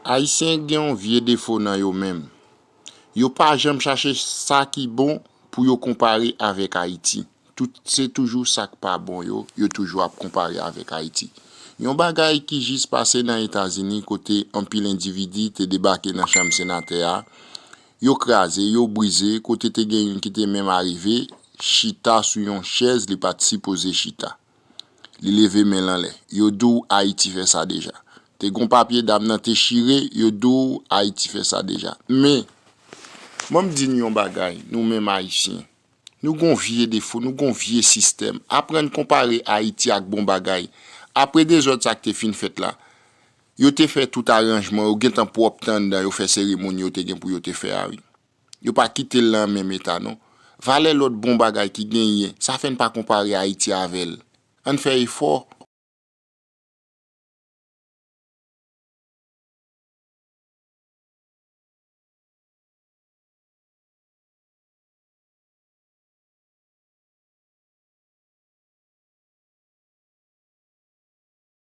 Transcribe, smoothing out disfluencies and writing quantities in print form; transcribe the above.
Haïtien gen un vieux défaut dans yo même. Yo pas jamais chercher ça qui bon pour yo comparer avec Haïti. Tout c'est toujours ça qui pas bon yo toujours à comparer avec Haïti. Yon bagay qui juste passé dans les États-Unis côté un pile individu te débarqué dans chambre sénateur, yo crasé, yo brisé, côté te gen yon qui te même arrivé, chita sur yon chaise, li pas supposé chita. Li levé men lan lè. Yo dou Haïti fait ça déjà. Te gon papier d'am nan te chiré, yo dou Haïti fait ça déjà. Mais moi me dis yon bagay, nous même haïtiens. Nous gon vieux défaut, nous gon vieux système. Apprendre comparer Haïti avec bon bagay. Après des autres ça que te fin fait là. Yo te fait tout arrangement, yo gen tan propre temps dans yo fait cérémonie yo te gen pour yo te faire oui. Yo pas quitter là même état non. Valait l'autre bon bagay qui gagne, ça fait pas comparer Haïti avec elle. On fait effort